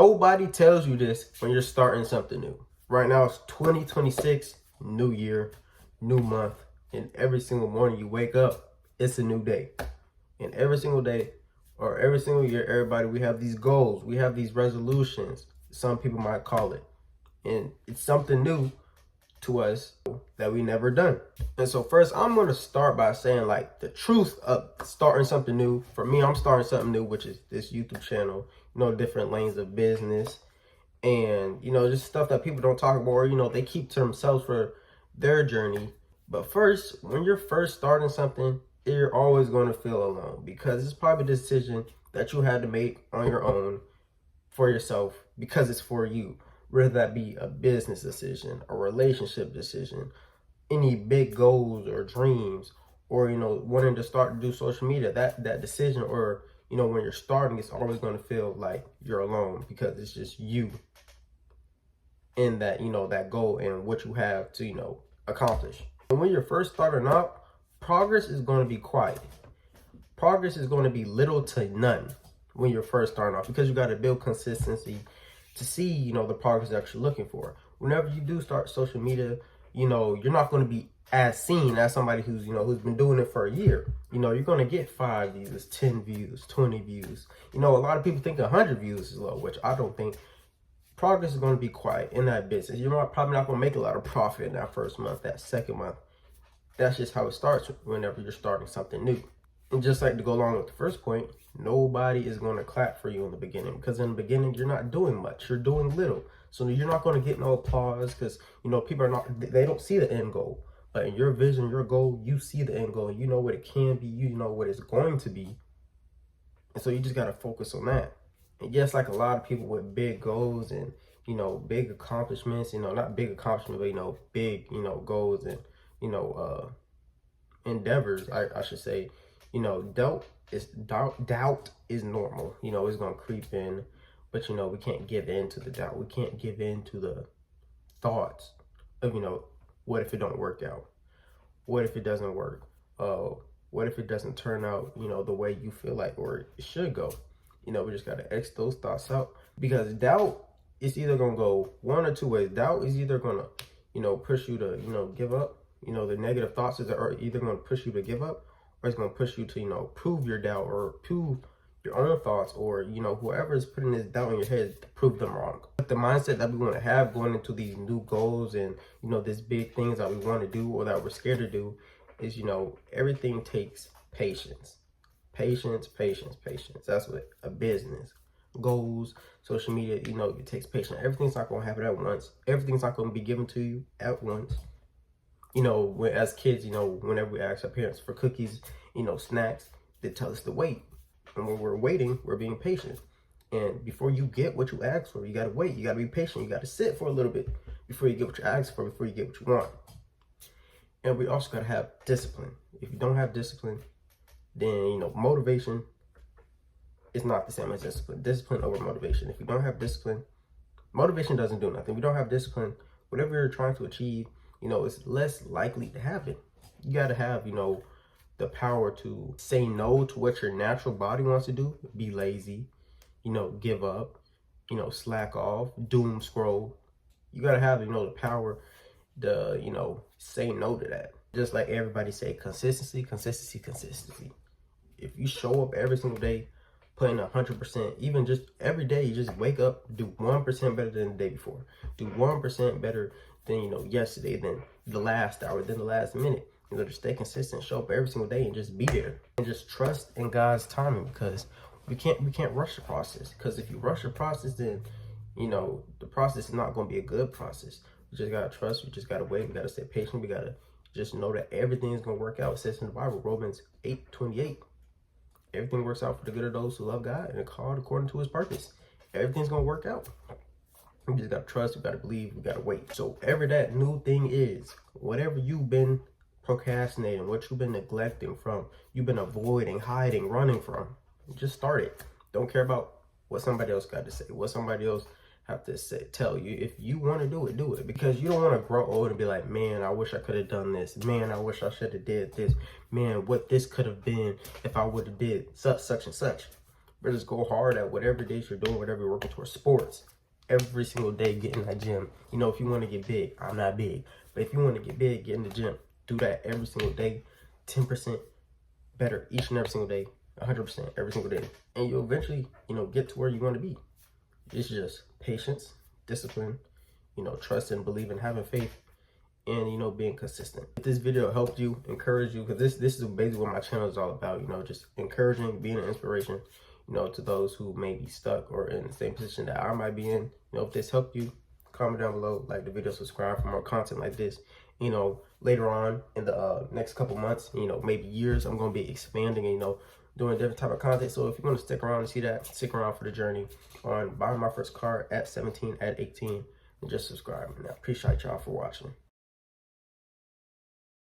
Nobody tells you this when you're starting something new. Right now it's 2026, new year, new month, and every single morning you wake up, it's a new day. And every single day or every single year, everybody, we have these goals, we have these resolutions, some people might call it. And it's something new to us that we never done. And so first, I'm going to start by saying like the truth of starting something new. For me, I'm starting something new, which is this YouTube channel, different lanes of business and, just stuff that people don't talk about, or, they keep to themselves for their journey. But first, when you're first starting something, you're always going to feel alone because it's probably a decision that you had to make on your own for yourself because it's for you. Whether that be a business decision, a relationship decision, any big goals or dreams, or wanting to start to do social media, that decision, or when you're starting, it's always going to feel like you're alone because it's just you in that that goal and what you have to accomplish. And when you're first starting out, progress is going to be quiet. Progress is going to be little to none when you're first starting off because you got to build consistency to see, the progress that you're looking for. Whenever you do start social media, you're not going to be as seen as somebody who's, who's been doing it for a year. You're going to get 5 views, 10 views, 20 views. A lot of people think 100 views is low, which I don't think. Progress is going to be quiet in that business. You're probably not going to make a lot of profit in that first month, that second month. That's just how it starts whenever you're starting something new. And just like to go along with the first point, nobody is going to clap for you in the beginning because in the beginning, you're not doing much. You're doing little. So you're not going to get no applause because, people they don't see the end goal. But in your vision, your goal, you see the end goal. You know what it can be. You know what it's going to be. And so you just got to focus on that. And yes, like a lot of people with big goals and, big accomplishments, not big accomplishments, but, big, goals and, endeavors, I should say, doubt is normal. It's going to creep in, but, we can't give in to the doubt. We can't give in to the thoughts of, what if it don't work out? What if it doesn't work? What if it doesn't turn out, the way you feel like or it should go? We just got to X those thoughts out because doubt is either going to go one or two ways. Doubt is either going to, push you to, give up. The negative thoughts are either going to push you to give up or it's going to push you to, prove your doubt or prove your own thoughts or, whoever is putting this doubt in your head to prove them wrong. But the mindset that we want to have going into these new goals and, these big things that we want to do or that we're scared to do is, everything takes patience. Patience. That's what a business, goals, social media, it takes patience. Everything's not going to happen at once. Everything's not going to be given to you at once. As kids, whenever we ask our parents for cookies, snacks, they tell us to wait. And when we're waiting, we're being patient. And before you get what you ask for, you got to wait. You got to be patient. You got to sit for a little bit before you get what you ask for, before you get what you want. And we also got to have discipline. If you don't have discipline, then, motivation is not the same as discipline. Discipline over motivation. If you don't have discipline, motivation doesn't do nothing. If you don't have discipline, whatever you're trying to achieve, it's less likely to happen. You got to have, the power to say no to what your natural body wants to do. Be lazy, give up, slack off, doom scroll. You got to have, the power to, say no to that. Just like everybody say, consistency. If you show up every single day, putting 100%, even just every day, you just wake up, do 1% better than the day before. Do 1% better than, yesterday, than the last hour, than the last minute. Just stay consistent, show up every single day and just be there. And just trust in God's timing because we can't rush the process. Because if you rush the process, then, the process is not going to be a good process. We just got to trust. We just got to wait. We got to stay patient. We got to just know that everything is going to work out. It says in the Bible, Romans 8:28. Everything works out for the good of those who love God and are called according to his purpose. Everything's going to work out. We just got to trust. We got to believe. We got to wait. So whatever that new thing is, whatever you've been procrastinating, what you've been neglecting from, you've been avoiding, hiding, running from, just start it. Don't care about what somebody else got to say, what somebody else have to say, tell you. If you want to do it because you don't want to grow old and be like, man, I wish I could have done this. Man, I wish I should have did this. Man, what this could have been if I would have did such and such. but just go hard at whatever it is you're doing, whatever you're working towards. Sports, every single day, get in that gym. You know, if you want to get big, I'm not big, but if you want to get big, get in the gym. Do that every single day, 10% better each and every single day, 100% every single day. And you'll eventually, you know, get to where you want to be. It's just patience, discipline, you know, trust and believing, having faith, and, you know, being consistent. If this video helped you, encourage you, because this is basically what my channel is all about, you know, just encouraging, being an inspiration, you know, to those who may be stuck or in the same position that I might be in. You know, if this helped you, comment down below, like the video, subscribe for more content like this. You know, later on in the next couple months, you know, maybe years, I'm going to be expanding and, you know, doing different type of content. So if you want to stick around and see that, stick around for the journey on buying my first car at 17, at 18, and just subscribe. And I appreciate y'all for watching.